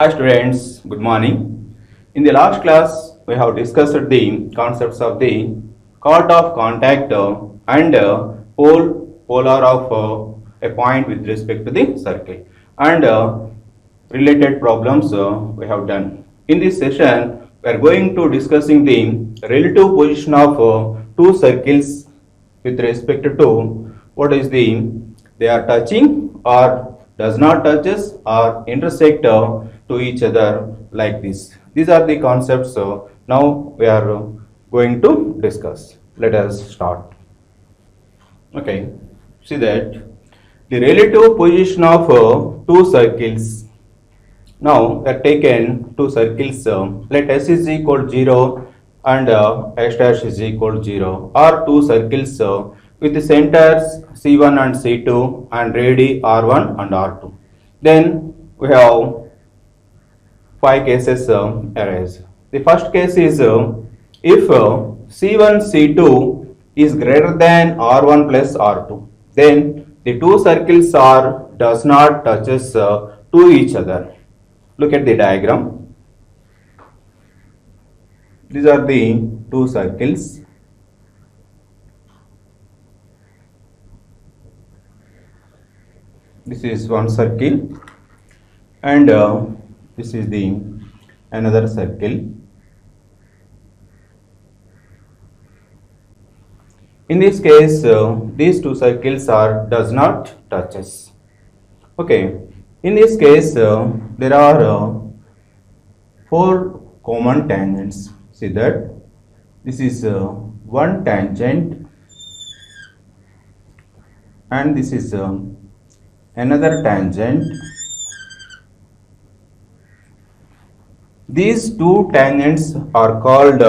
Hi students, good morning. In the last class, we have discussed the concepts of the chord of contact and polar of a point with respect to the circle and related problems we have done. In this session, we are going to discussing the relative position of two circles with respect to what is they are touching or does not touches or intersect to each other like this. These are the concepts now we are going to discuss. Let us start. Okay, see that the relative position of two circles. Now we are taken two circles. Let S is equal to 0 and S dash is equal to 0, or two circles with the centers C1 and C2 and radii R1 and R2. Then we have five cases arise. The first case is if C1 C2 is greater than R1 plus R2, then the two circles are does not touches to each other. Look at the diagram. These are the two circles. This is one circle and this is the another circle. In this case, these two circles are does not touches. Okay. In this case, there are four common tangents. See that this is one tangent and this is another tangent. These two tangents are called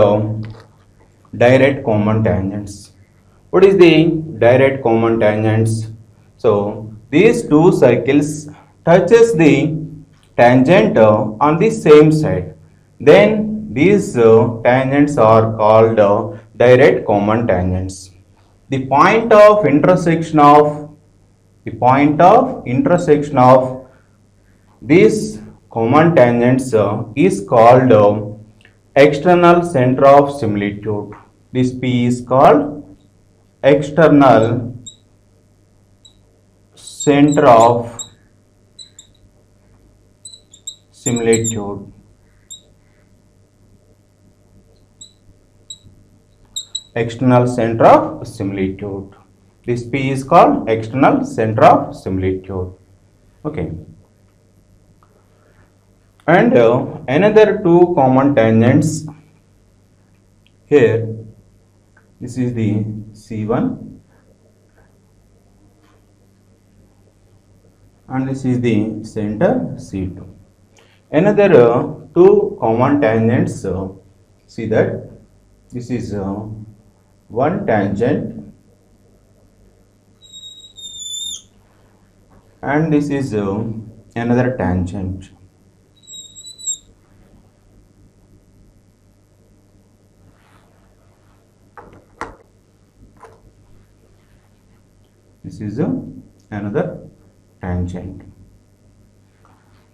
direct common tangents. What is the direct common tangents? So these two circles touches the tangent on the same side. Then these tangents are called direct common tangents. The point of intersection of these common tangents is called external center of similitude. This P is called external center of similitude. External center of similitude. This P is called external center of similitude. Okay. And another two common tangents here. This is the C1 and this is the center C2. Another two common tangents, see that this is one tangent and this is another tangent. This is another tangent.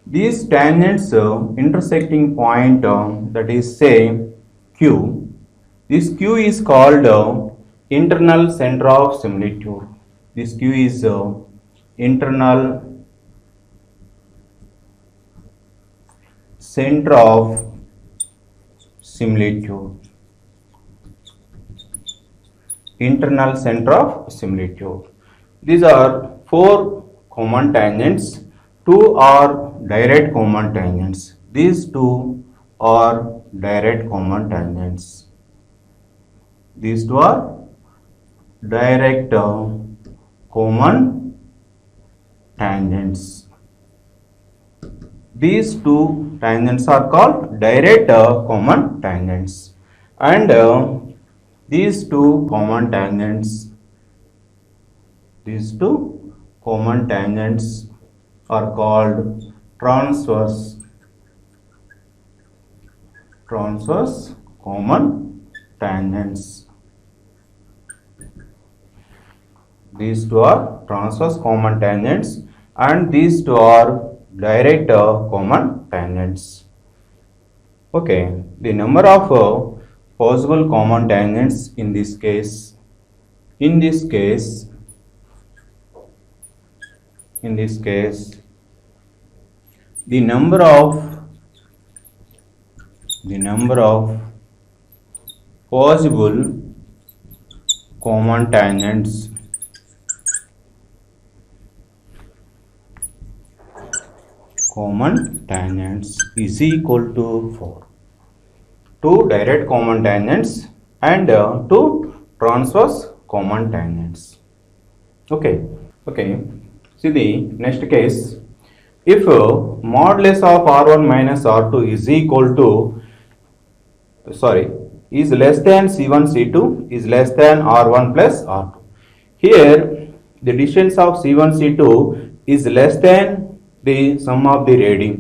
These tangents intersecting point that is say Q. This Q is called internal center of similitude. This Q is internal center of similitude. Internal center of similitude. These are four common tangents. Two are direct common tangents. These two are direct common tangents. These two are direct common tangents. These two tangents are called direct common tangents, and these two common tangents are called transverse common tangents. These two are transverse common tangents and these two are direct common tangents. Okay, the number of possible common tangents in this case, in this case, the number of possible common tangents is equal to 4. Two direct common tangents and two transverse common tangents. Okay. See the next case. If modulus of R1 minus R2 is equal to, is less than C1 C2 is less than R1 plus R2. Here the distance of C1 C2 is less than the sum of the radii.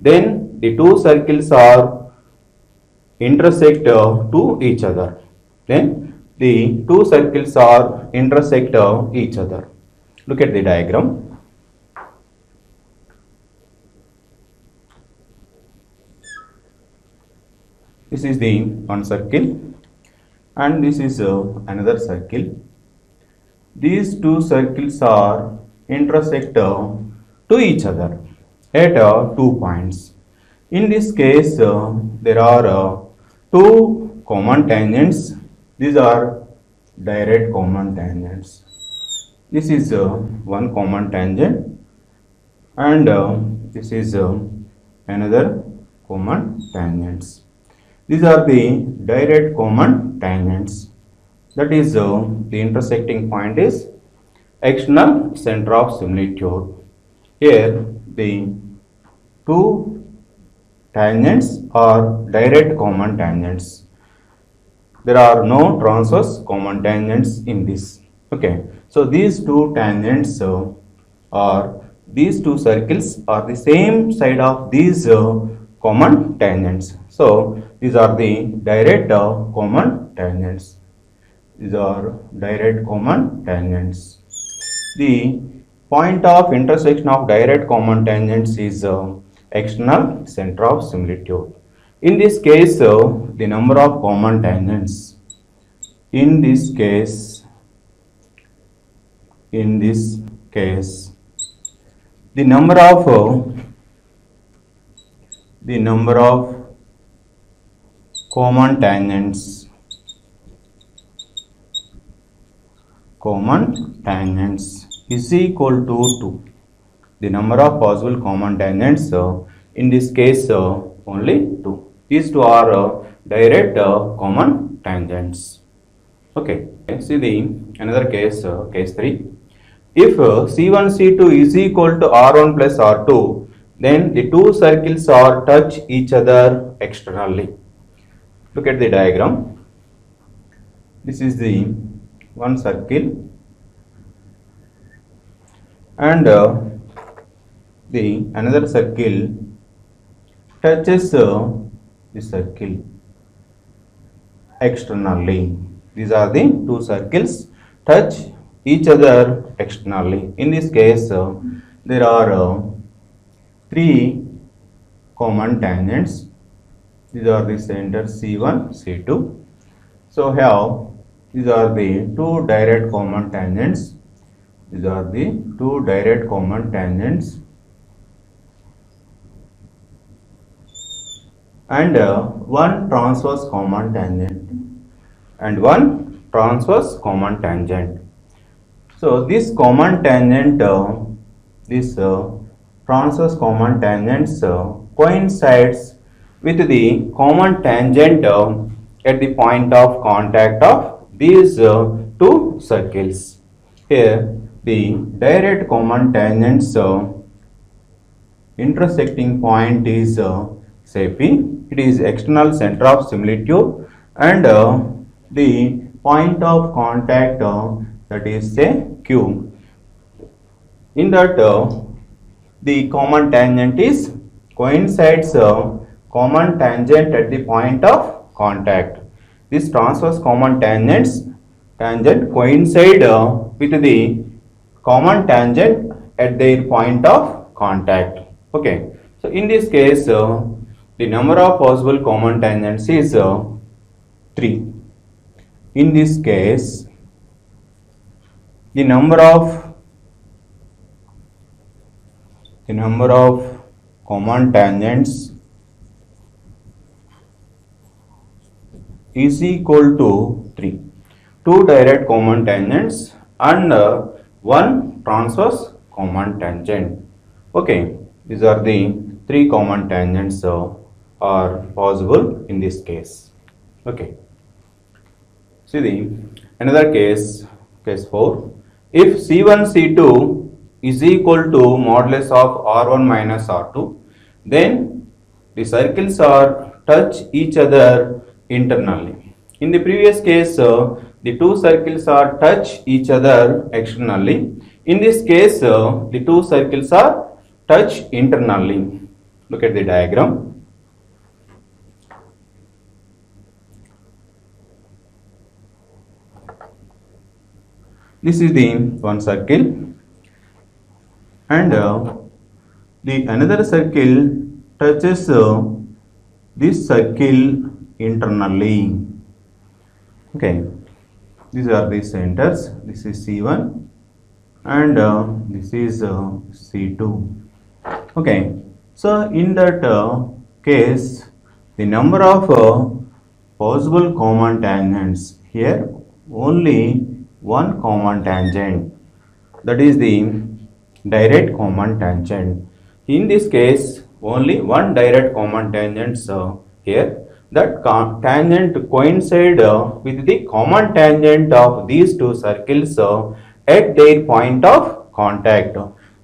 Then the two circles are intersect to each other. Then the two circles are intersect each other. Look at the diagram. This is the one circle and this is another circle. These two circles are intersect to each other at 2 points. In this case, there are two common tangents. These are direct common tangents. This is one common tangent and this is another common tangents. These are the direct common tangents. That is the intersecting point is external center of similitude. Here the two tangents are direct common tangents. There are no transverse common tangents in this. Okay, so these two tangents these two circles are the same side of these common tangents. So these are the direct common tangents. These are direct common tangents. The point of intersection of direct common tangents is external center of similitude. In this case, the number of common tangents. In this case, the number of common tangents is equal to 2. The number of possible common tangents in this case only 2. These two are direct common tangents. Okay, see the another case, case 3. If C1 C2 is equal to R1 plus R2, then the two circles are touch each other externally. Look at the diagram. This is the one circle and the another circle touches the circle externally. These are the two circles touch each other externally. In this case, there are three common tangents. These are the centers C1, C2. So here these are the two direct common tangents. These are the two direct common tangents and one transverse common tangent and one transverse common tangent. So this common tangent, this transverse common tangents coincides with the common tangent at the point of contact of these two circles. Here the direct common tangents intersecting point is say P. It is external center of similitude and the point of contact that is say Q. In that the common tangent is coincides common tangent at the point of contact. This transverse common tangent coincide with the common tangent at their point of contact. Okay, So in this case, the number of possible common tangents is 3. In this case, the number of common tangents is equal to 3. Two direct common tangents and one transverse common tangent. Okay, these are the three common tangents are possible in this case. Okay. See the another case, case 4. If C1 C2 is equal to modulus of R1 minus R2, then the circles are touch each other internally. In the previous case, the two circles are touch each other externally. In this case, the two circles are touch internally. Look at the diagram. This is the one circle, and the another circle touches this circle internally. Okay, these are the centers. This is C1 and this is C2. Okay, so in that case, the number of possible common tangents here, only one common tangent, that is the direct common tangent. In this case, only one direct common tangent here. That tangent coincide with the common tangent of these two circles at their point of contact.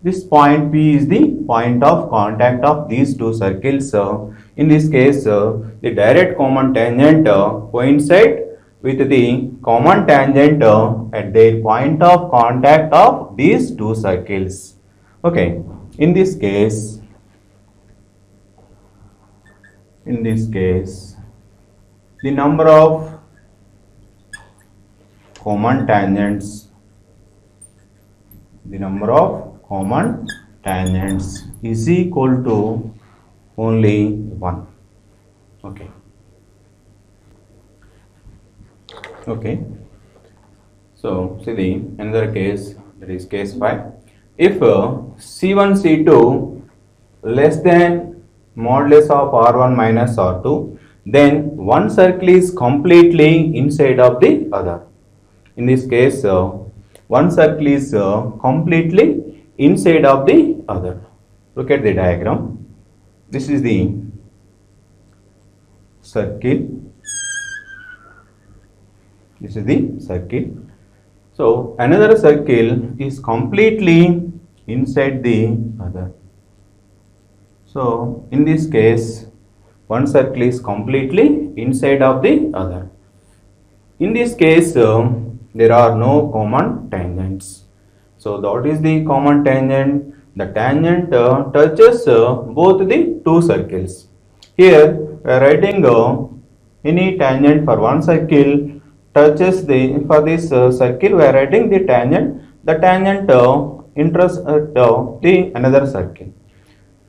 This point P is the point of contact of these two circles. In this case, the direct common tangent coincide with the common tangent at their point of contact of these two circles. Okay, in this case, the number of common tangents is equal to only 1. Okay, so see the another case, that is case 5. If C1 C2 less than modulus of R1 minus R2, then one circle is completely inside of the other. In this case, one circle is completely inside of the other. Look at the diagram. This is the circle. This is the circle. So another circle is completely inside the other. So in this case, one circle is completely inside of the other. In this case, there are no common tangents. So what is the common tangent? The tangent touches both the two circles. Here we are writing any tangent for one circle touches for this circle we are writing the tangent. The tangent interests the another circle.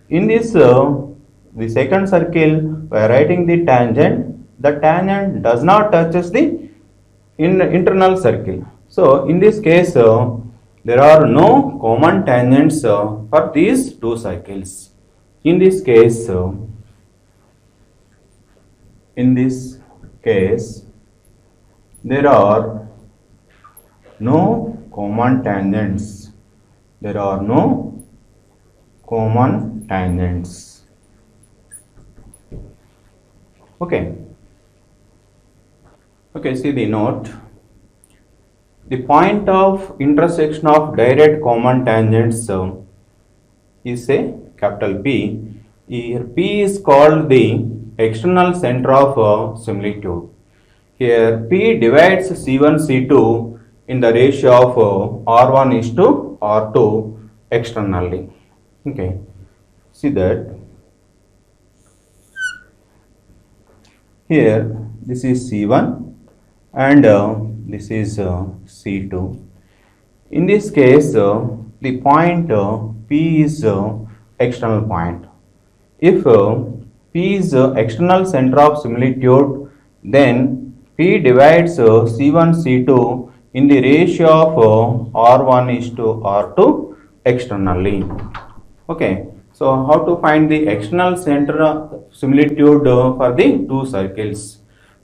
In this the second circle we are writing the tangent. The tangent does not touches the internal circle. So in this case there are no common tangents for these two circles. In this case there are no common tangents. Okay. Okay, see the note. The point of intersection of direct common tangents is a capital P. Here P is called the external center of similitude. Here P divides C1 C2 in the ratio of R1 is to R2 externally. Okay, see that here this is C1 and this is C2. In this case the point P is external point. if P is external center of similitude, then P divides C1 C2 in the ratio of R1 is to R2 externally. Okay, so how to find the external center of similitude for the two circles?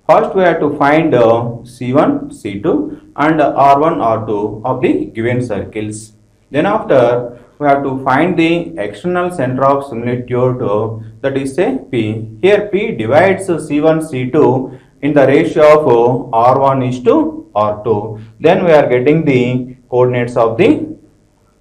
First we have to find C1, C2 and R1, R2 of the given circles. Then after we have to find the external center of similitude, that is say P. Here P divides C1, C2 in the ratio of R1 is to R2. Then we are getting the coordinates of the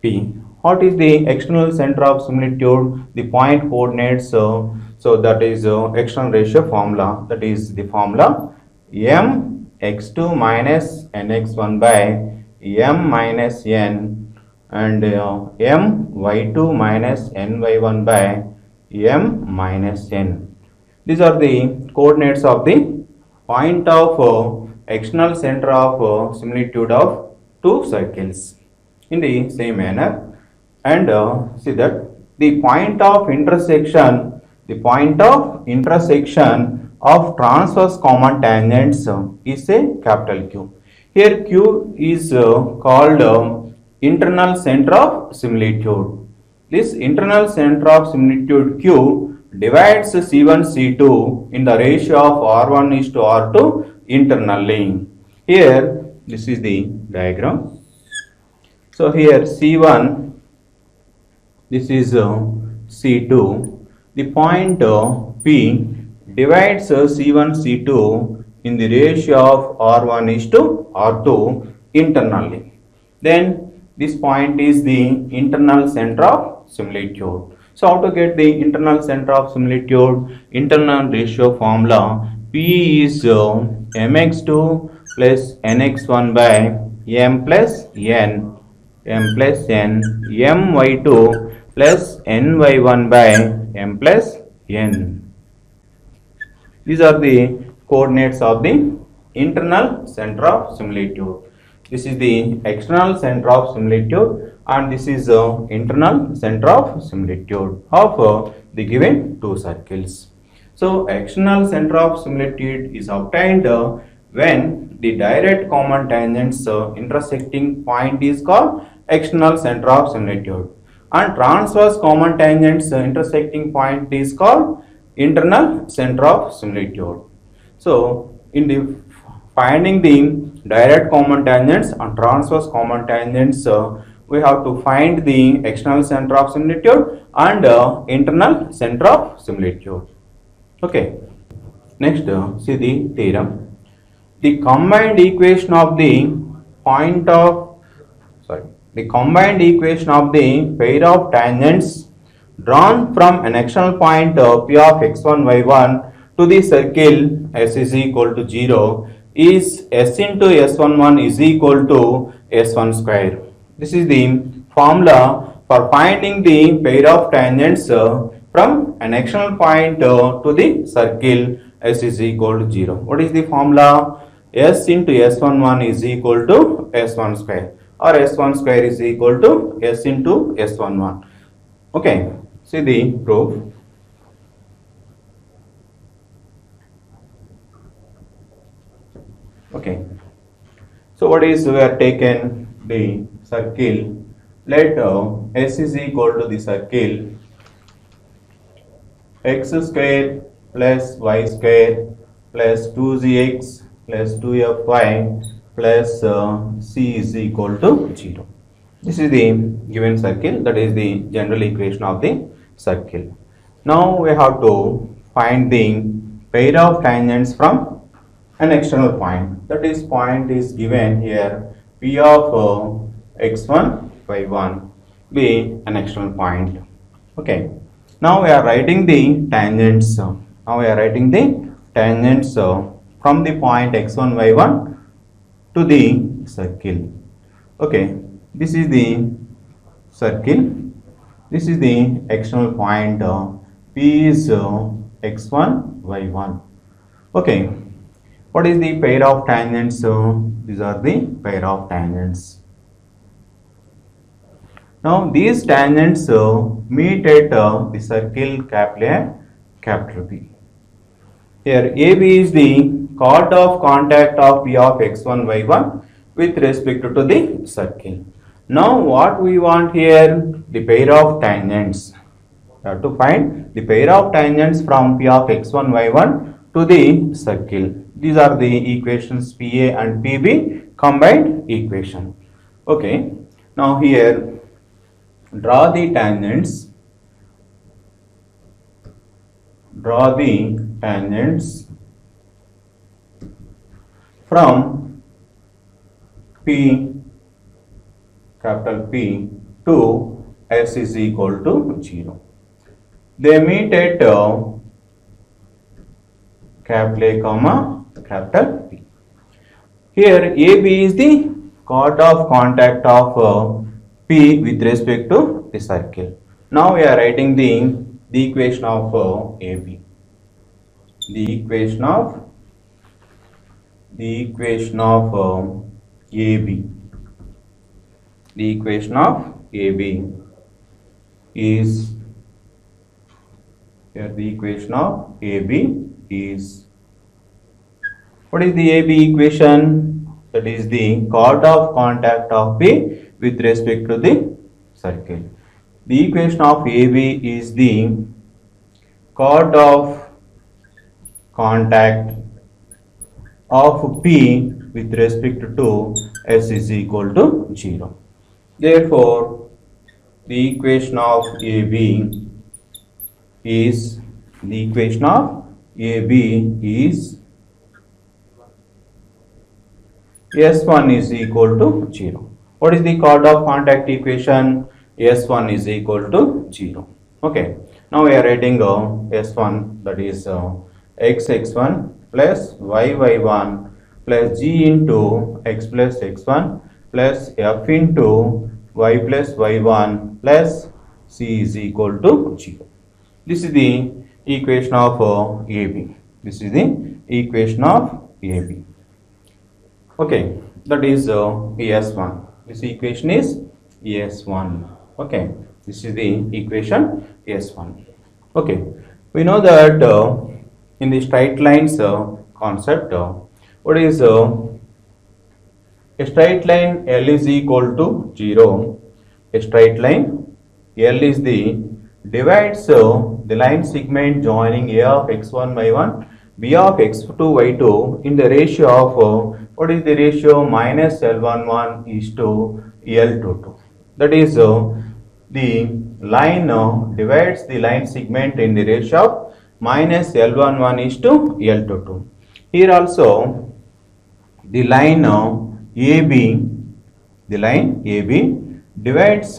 P. What is the external center of similitude? The point coordinates. So that is external ratio formula. That is the formula m x2 minus nx1 by m minus n and m y2 minus ny1 by m minus n. These are the coordinates of the point of external center of similitude of two circles. In the same manner, and see that the point of intersection of transverse common tangents is a capital Q. Here Q is called internal center of similitude. This internal center of similitude Q divides C1 C2 in the ratio of R1 is to R2 internally. Here this is the diagram. So here C1, this is C2. The point P divides C1, C2 in the ratio of R1 is to R2 internally. Then this point is the internal center of similitude. So how to get the internal center of similitude? Internal ratio formula P is mx2 plus nx1 by m plus n my2 plus ny1 by m plus n. These are the coordinates of the internal center of similitude. This is the external center of similitude and this is internal center of similitude of the given two circles. So external center of similitude is obtained when the direct common tangents intersecting point is called external center of similitude and transverse common tangents intersecting point is called internal center of similitude. So in the finding the direct common tangents and transverse common tangents, we have to find the external center of similitude and internal center of similitude. Okay, next see the theorem. The combined equation of the pair of tangents drawn from an external point P of x1 y1 to the circle S is equal to 0 is S into S11 is equal to S1 square. This is the formula for finding the pair of tangents from an external point to the circle S is equal to 0. What is the formula? S into S11 is equal to S1 square or S1 square is equal to S into S11. Okay, see the proof. Okay, so what is, we have taken the circle, let S is equal to the circle x square plus y square plus 2gx plus 2fy plus c is equal to 0. This is the given circle, that is the general equation of the circle. Now we have to find the pair of tangents from an external point. That is, point is given here P of x1 y1 be an external point. Okay, now we are writing the tangents. Now we are writing the tangents from the point x1 y1 to the circle. Okay, this is the circle, this is the external point, P is x1 y1. Okay, what is the pair of tangents? These are the pair of tangents. Now these tangents meet at the circle capital A, capital B. Here AB is the chord of contact of P of x1, y1 with respect to the circle. Now what we want here, the pair of tangents. We have to find the pair of tangents from P of x1, y1 to the circle. These are the equations PA and PB combined equation. Okay. Now here draw the tangents. Draw the tangents from P, capital P, to S is equal to 0. They meet at capital A comma capital P. Here AB is the chord of contact of P with respect to the circle. Now we are writing the equation of AB. The equation of AB. The equation of AB is here. The equation of AB is, what is the AB equation? That is the chord of contact of P with respect to the circle. The equation of AB is the chord of contact of P with respect to S is equal to 0. Therefore, the equation of AB is, S1 is equal to 0. What is the chord of contact equation? S1 is equal to 0. Okay. Now we are writing S1, that is x1 plus y1 plus g into x plus x1 plus f into y plus y1 plus c is equal to 0. This is the equation of AB. This is the equation of AB. Okay, that is ES1. This equation is ES1. Okay, this is the equation ES1. Okay, we know that in the straight lines concept, what is a straight line L is equal to 0. A straight line L is the divides the line segment joining A of x1, y1, B of x2, y2 in the ratio of what is the ratio? Minus L11 is to L22. That is the line divides the line segment in the ratio of minus L11 is to L22. Here also the line AB, divides,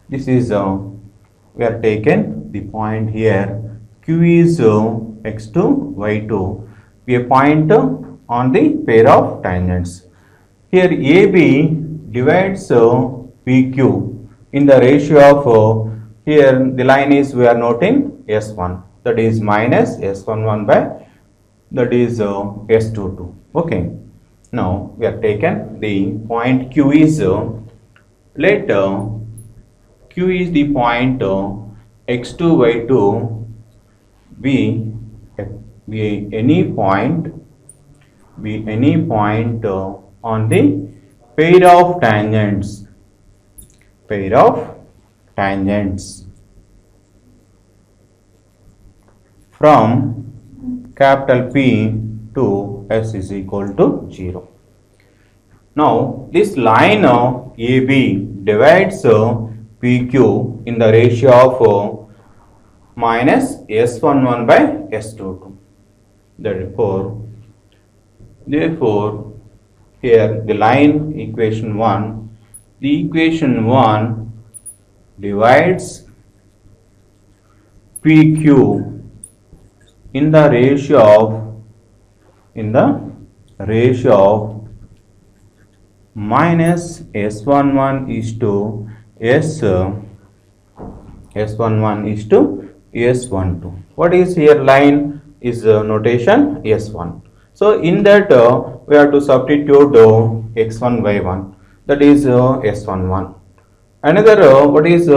this is we are taken the point here, Q is x2, y2, we a point on the pair of tangents. Here AB divides PQ in the ratio of, here the line is we are noting S1, that is minus S11 by, that is S22. Okay. Now we have taken the point Q is, let Q is the point x2, y2 be any point on the pair of tangents from capital P to S is equal to 0. Now this line of AB divides PQ in the ratio of minus S11 by S22. Therefore here the line equation 1, the equation 1 divides PQ in the ratio of minus S11 is to S11 is to S12. What is here? Line is notation S1. So in that we have to substitute x1 y1, that is S11, Another what is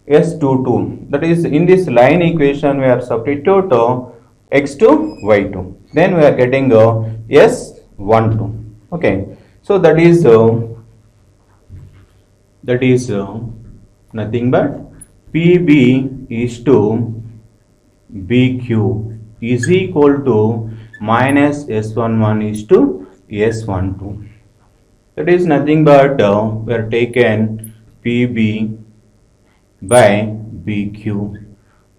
S22, that is in this line equation we are substitute x2 y2, then we are getting S12. Okay, so that is nothing but PB is to BQ is equal to minus S11 is to S12. That is nothing but we are taken PB by BQ.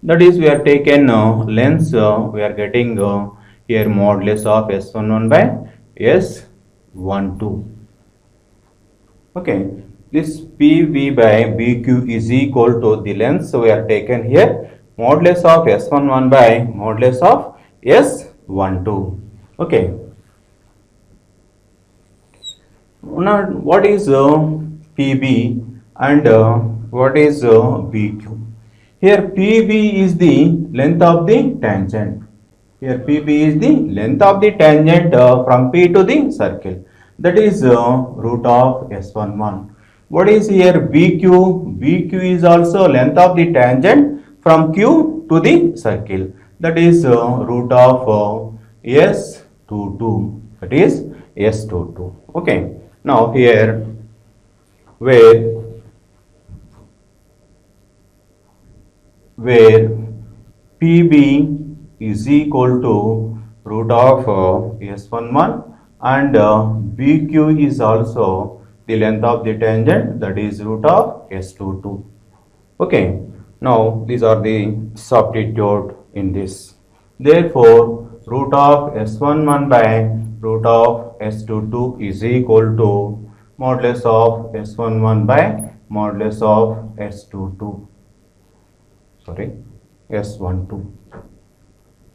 That is we are taken length, we are getting here modulus of S11 by S12. Okay, this PV by BQ is equal to the length, so we are taken here modulus of S11 by modulus of S12. Okay, now what is PB and what is BQ? Here PB is the length of the tangent. Here PB is the length of the tangent from P to the circle. That is root of S11. What is here BQ? BQ is also length of the tangent from Q to the circle. That is root of S22. That is S22. Okay. Now here where PB is equal to root of S11 and BQ is also the length of the tangent, that is root of S22. Okay, now these are the substitute in this. Therefore, root of S11 by root of S22 is equal to modulus of S11 by modulus of S22. Sorry, S12.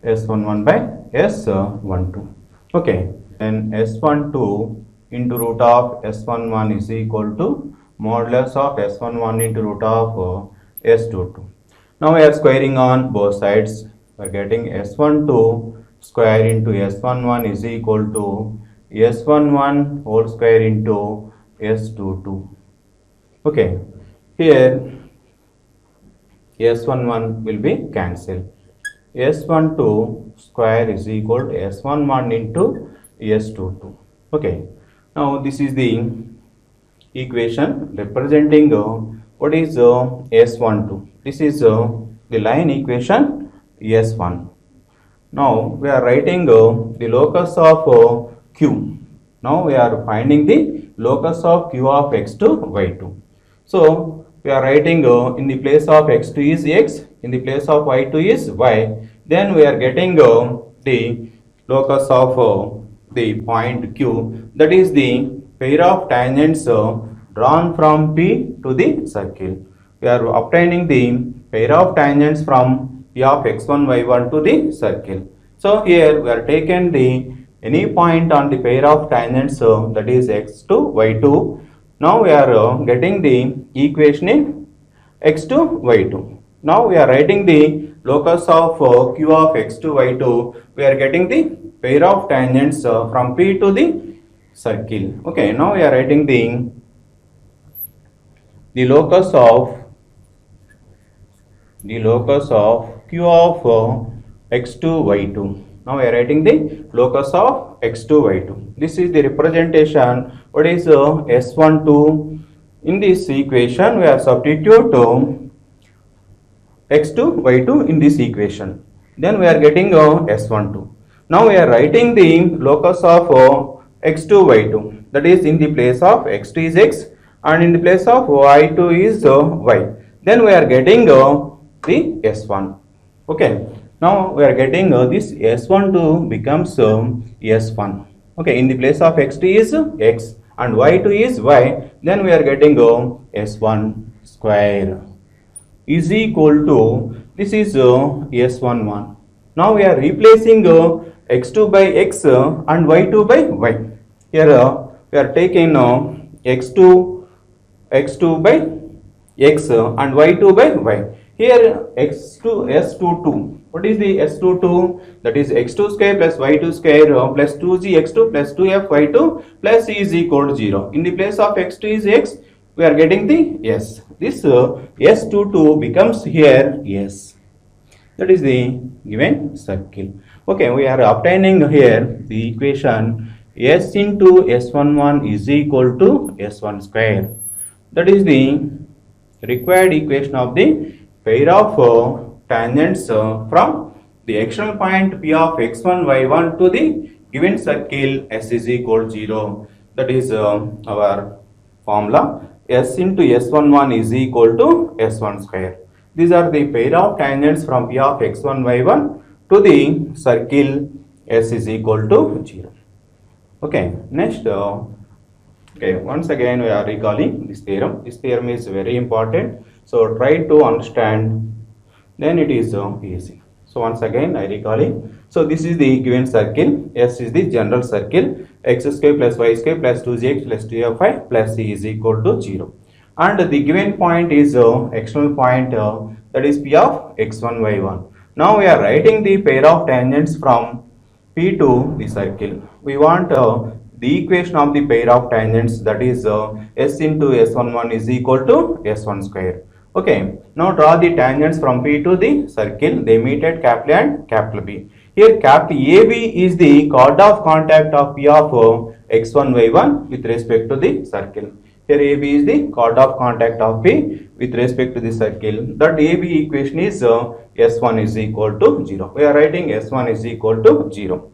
S11 by S12. Okay, then S12 into root of S11 is equal to modulus of S11 into root of S22. Now we are squaring on both sides. We are getting S12 square into S11 is equal to S11 whole square into S22. Okay, here S11 will be cancelled. S12 square is equal to S11 into S22. Okay, now this is the equation representing what is S12. This is the line equation S1. Now we are writing the locus of Q. Now we are finding the locus of Q of x2, y2. So we are writing in the place of x2 is x, in the place of y2 is y. Then we are getting the locus of the point Q, that is the pair of tangents drawn from P to the circle. We are obtaining the pair of tangents from P of x1, y1 to the circle. So here we are taken the any point on the pair of tangents that is x2, y2. Now we are getting the equation in x2, y2. Now we are writing the locus of Q of x2, y2. We are getting the pair of tangents from P to the circle. Okay, now we are writing the locus of Q of x2, y2. Now we are writing the locus of x2, y2. This is the representation. What is S12? In this equation we are substitute x2, y2 in this equation. Then we are getting S12. Now we are writing the locus of x2, y2. That is in the place of x2 is x and in the place of y2 is y. Then we are getting the S1. Okay. Now we are getting this S12 becomes S1. Okay. In the place of x2 is x and y2 is y. Then we are getting S1 square is equal to, this is S11. Now we are replacing x2 by x and y2 by y. Here we are taking x2 by x and y2 by y. Here S22. What is the S22? That is x2 square plus y2 square plus 2g x2 plus 2f y2 plus c is equal to 0. In the place of x2 is x, we are getting the S. This S22 becomes here S. That is the given circle. Okay, we are obtaining here the equation S into S11 is equal to S1 square. That is the required equation of the pair of tangents from the external point P of x1, y1 to the given circle S is equal to 0. That is our formula. S into S11 is equal to S1 square. These are the pair of tangents from P of x1, y1 to the circle S is equal to 0. Okay, next, okay, once again we are recalling this theorem. This theorem is very important. So try to understand, then it is easy. So once again I recalling. So this is the given circle. S is the general circle. X square plus y square plus 2gx plus 2fy plus c is equal to 0. And the given point is external point, that is P of x1, y1. Now we are writing the pair of tangents from P to the circle. We want the equation of the pair of tangents, that is S into S11 is equal to S1 square. Okay, now draw the tangents from P to the circle. They meet at capital A and capital B. Here capital AB is the chord of contact of P of x1, y1 with respect to the circle. Here AB is the chord of contact of P with respect to the circle. That AB equation is S1 is equal to 0. We are writing S1 is equal to 0.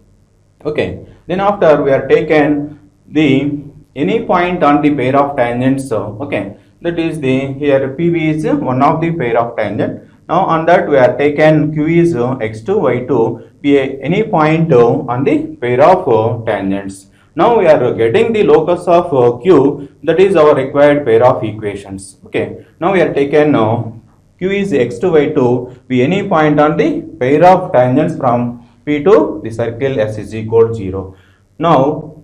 Okay. Then after we are taken the any point on the pair of tangents. Okay. That is the here PB is one of the pair of tangent. Now on that we are taken Q is x2, y2 be any point on the pair of tangents. Now we are getting the locus of Q, that is our required pair of equations. Okay. Now we are taken Q is x2, y2 be any point on the pair of tangents from P to the circle S is equal to 0. Now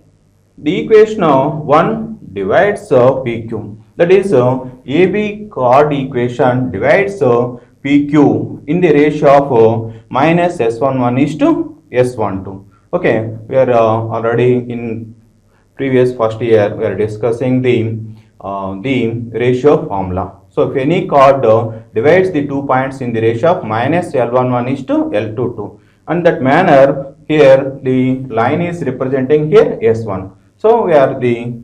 the equation 1 divides PQ. That is AB chord equation divides PQ in the ratio of minus S11 is to S12. Okay, we are already in previous first year we are discussing the ratio formula. So if any chord divides the 2 points in the ratio of minus L11 is to L22, and that manner here the line is representing here S1. So we are the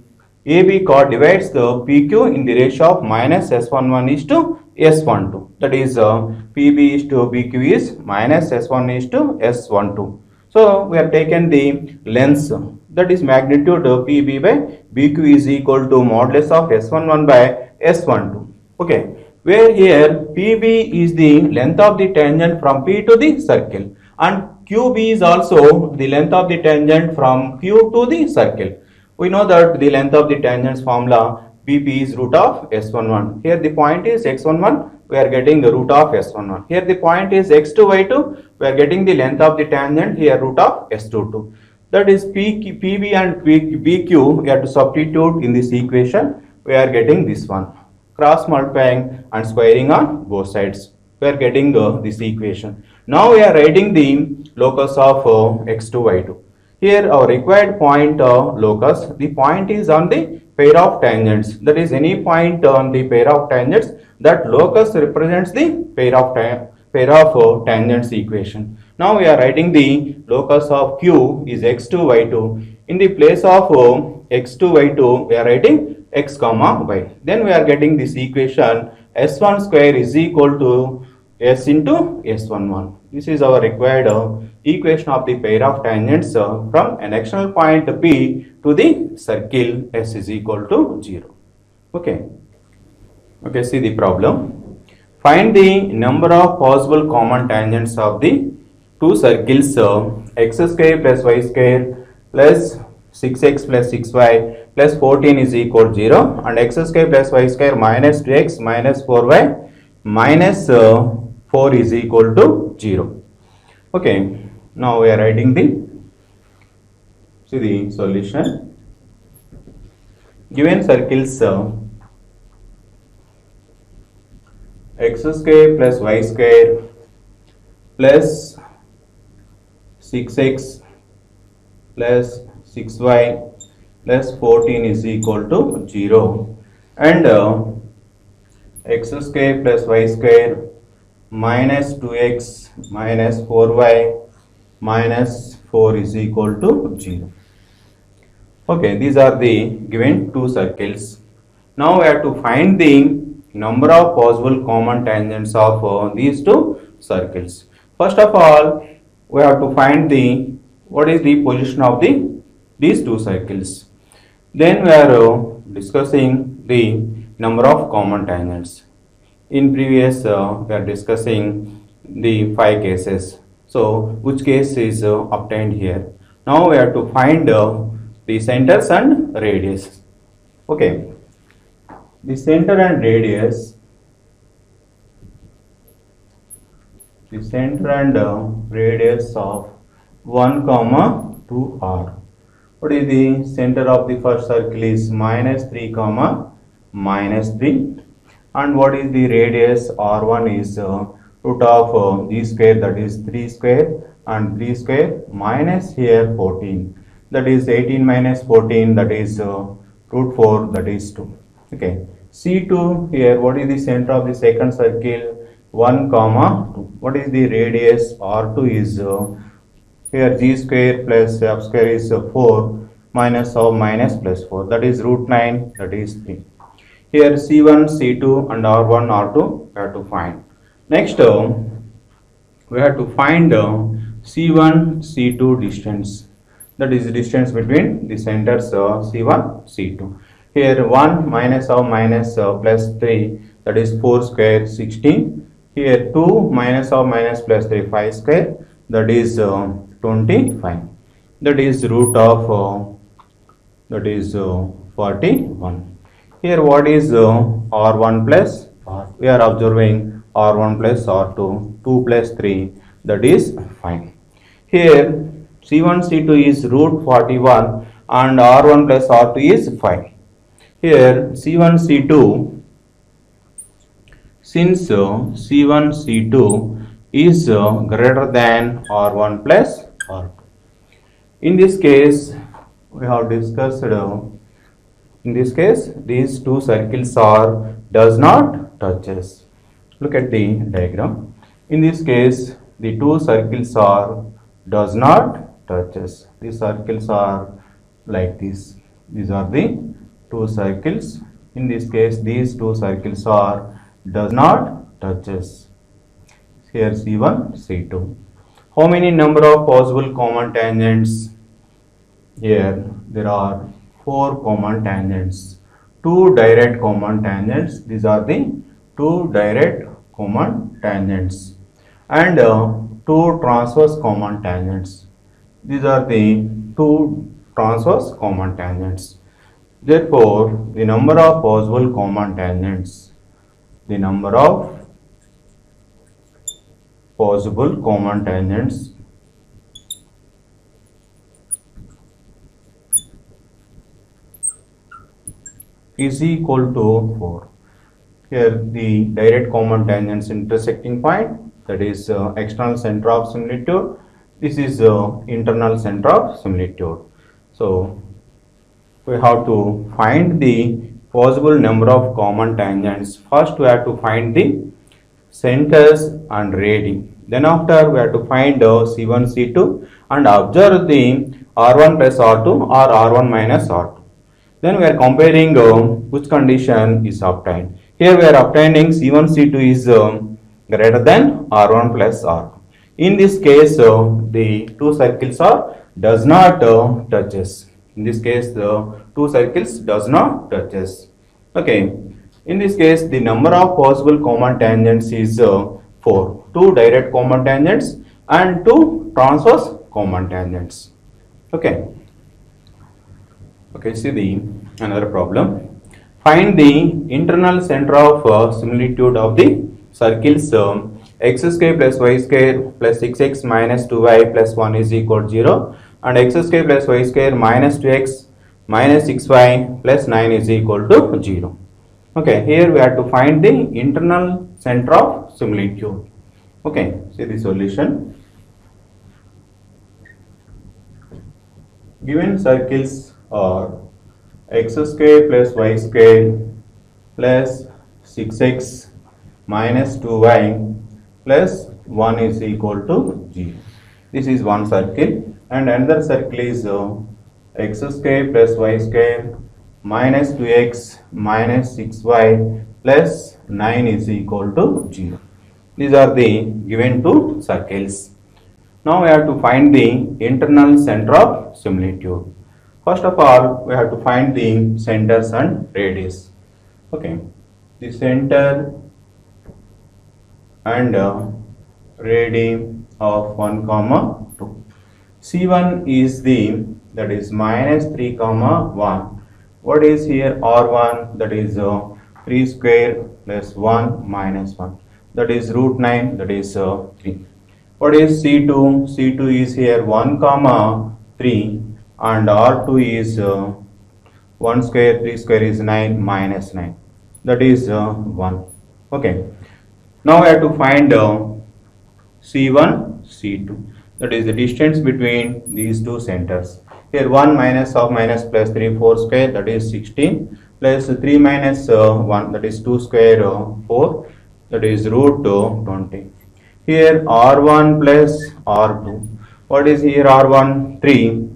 AB chord divides the PQ in the ratio of minus S11 is to S12. That is PB is to BQ is minus S1 is to S12. So we have taken the length, that is magnitude PB by BQ is equal to modulus of S11 by S12. Okay, where here PB is the length of the tangent from P to the circle and QB is also the length of the tangent from Q to the circle. We know that the length of the tangents formula BP is root of S11. Here the point is x11, we are getting the root of S11. Here the point is x2, y2, we are getting the length of the tangent, here root of S22. That is PB and BQ, we have to substitute in this equation, we are getting this one. Cross multiplying and squaring on both sides, we are getting this equation. Now we are writing the locus of x2, y2. Here our required point locus, the point is on the pair of tangents, that is any point on the pair of tangents, that locus represents the pair of tangents equation. Now we are writing the locus of Q is x2, y2. In the place of x2, y2 we are writing x comma y. Then we are getting this equation S1 square is equal to S into S11. This is our required equation of the pair of tangents from an external point P to the circle S is equal to 0. Okay. Okay, see the problem. Find the number of possible common tangents of the two circles x square plus y square plus 6x plus 6y plus 14 is equal to 0 and x square plus y square minus 2x minus 4y minus 4 is equal to 0. Okay, now we are writing the solution. Given circles x square plus y square plus 6x plus 6y plus 14 is equal to 0 and x square plus y square minus 2x minus 4y minus 4 is equal to 0. Okay, these are the given two circles. Now we have to find the number of possible common tangents of these two circles. First of all, we have to find the what is the position of these two circles. Then we are discussing the number of common tangents. In previous we are discussing the 5 cases. So which case is obtained here? Now we have to find the centers and radius. Okay, the center and radius. The center and radius of 1 comma 2 r. What is the center of the first circle is minus 3 comma minus 3, and what is the radius r1 is root of g square, that is 3 square, and 3 square minus here 14, that is 18 minus 14, that is root 4, that is 2. Okay, C2 here, what is the center of the second circle? 1 comma 2. What is the radius? R2 is here g square plus f square is 4 minus of minus plus 4, that is root 9, that is 3. Here C1, C2 and R1, R2 we have to find. Next we have to find C1, C2 distance, that is distance between the centers C1, C2. Here 1 minus of minus plus 3, that is 4 square 16. Here 2 minus of minus plus 3, 5 square, that is 25. That is root of that is 41. Here what is R1 plus R? We are observing R1 plus R2, 2 plus 3, that is 5. Here C1, C2 is root 41 and R1 plus R2 is 5. Here C1, C2, since C1, C2 is greater than R1 plus R2. In this case, we have discussed, in this case, these two circles are does not touches. Look at the diagram. In this case, the two circles are does not touches. These circles are like this. These are the two circles. In this case, these two circles are does not touches. Here C1, C2. How many number of possible common tangents? Here there are 4 common tangents. 2 direct common tangents. These are the 2 direct common tangents. And 2 transverse common tangents. These are the 2 transverse common tangents. Therefore, the number of possible common tangents, the number of possible common tangents is equal to 4. Here the direct common tangents intersecting point, that is external center of similitude. This is internal center of similitude. So we have to find the possible number of common tangents. First we have to find the centers and radii. Then after we have to find C1, C2 and observe the R1 plus R2 or R1 minus R2. Then we are comparing which condition is obtained. Here we are obtaining C1, C2 is greater than R1 plus R2. In this case, the two circles are does not touches. In this case, the two circles does not touches. Okay. In this case, the number of possible common tangents is 4. 2 direct common tangents and 2 transverse common tangents. Okay. Okay. See the another problem. Find the internal center of similitude of the circles x square plus y square plus 6x minus 2y plus 1 is equal to 0 and x square plus y square minus 2x minus 6y plus 9 is equal to 0. Okay, here we have to find the internal center of similitude. Okay, see the solution. Given circles are x square plus y square plus 6x minus 2y plus 1 is equal to 0. This is one circle, and another circle is x square plus y square minus 2x minus 6y plus 9 is equal to 0. These are the given two circles. Now we have to find the internal center of similitude. First of all, we have to find the centers and radius. Okay, the center and radii of 1 comma 2. C1 is the, that is minus 3 comma 1. What is here R1? That is 3 square plus 1 minus 1. That is root 9, that is 3. What is C2? C2 is here 1 comma 3, and R2 is 1 square, 3 square is 9 minus 9. That is 1. Okay. Now we have to find C1, C2. That is the distance between these two centers. Here 1 minus of minus plus 3, 4 square, that is 16, plus 3 minus 1, that is 2 square, 4, that is root 20. Here R1 plus R2. What is here R1? 3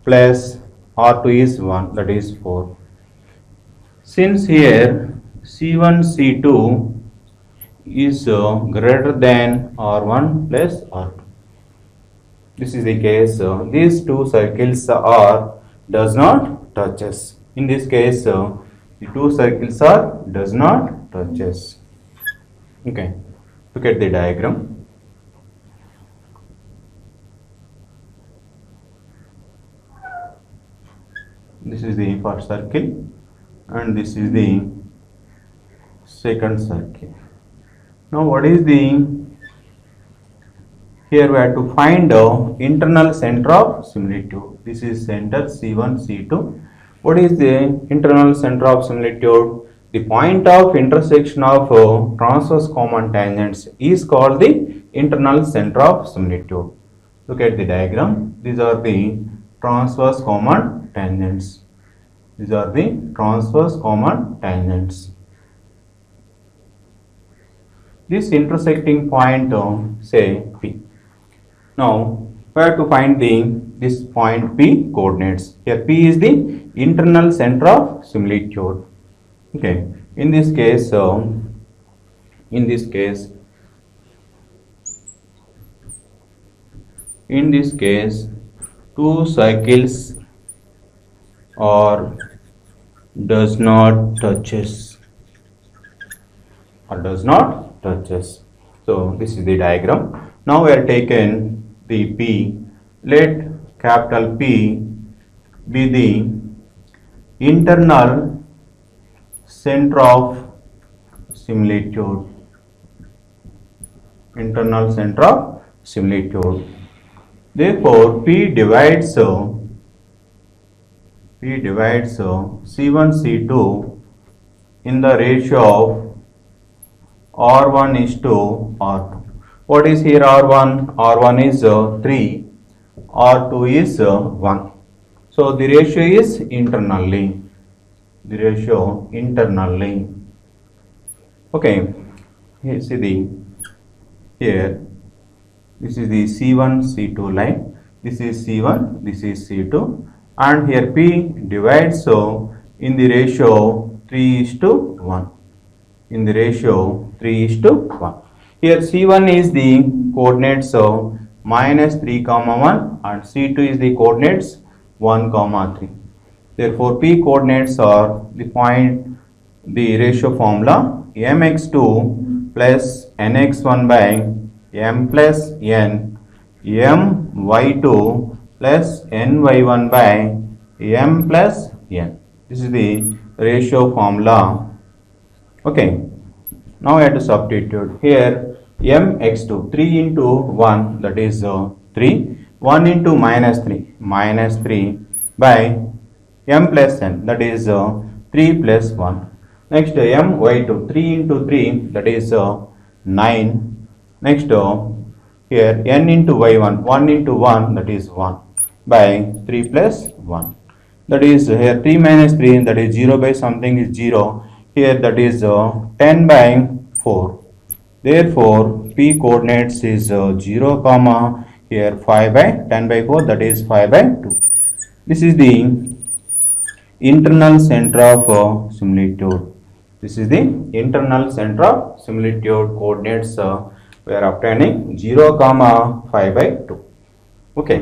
plus R2 is 1, that is 4. Since here C1, C2 is greater than R1 plus R2. This is the case. These two circles are does not touches. In this case, the two circles are does not touches. Okay. Look at the diagram. This is the first circle, and this is the second circle. Now what is the, here we have to find internal center of similitude. This is center C1, C2. What is the internal center of similitude? The point of intersection of transverse common tangents is called the internal center of similitude. Look at the diagram. These are the transverse common tangents. These are the transverse common tangents. This intersecting point say P. Now we have to find this point P coordinates. Here P is the internal center of similitude. Okay. In this case, two circles are does not touches. So this is the diagram. Now we are taken the P. Let capital P be the internal center of similitude. Internal center of similitude. Therefore, P divides C1, C2 in the ratio of R1 is to R2. What is here R1? R1 is 3, R2 is 1. So the ratio is internally. Okay, here see here this is the C1, C2 line. This is C1, this is C2, and here P divides in the ratio 3 is to 1. In the ratio 3 is to 1. Here C1 is the coordinates of minus 3 comma 1, and C2 is the coordinates 1 comma 3. Therefore, P coordinates are the point, the ratio formula mx2 plus nx1 by m plus n, my2 plus ny1 by m plus n. This is the ratio formula. Okay. Now I have to substitute here mx2, 3 into 1, that is 3, 1 into minus 3 by m plus n, that is 3 plus 1. Next my2, 3 into 3, that is 9. Next here n into y1, 1 into 1, that is 1 by 3 plus 1. That is here 3 minus 3, that is 0 by something is 0. here, that is 10 by 4. Therefore, P coordinates is 0 comma here 5 by 10 by 4, that is 5 by 2. This is the internal center of similitude. This is the internal center of similitude coordinates we are obtaining 0 comma 5 by 2. Okay.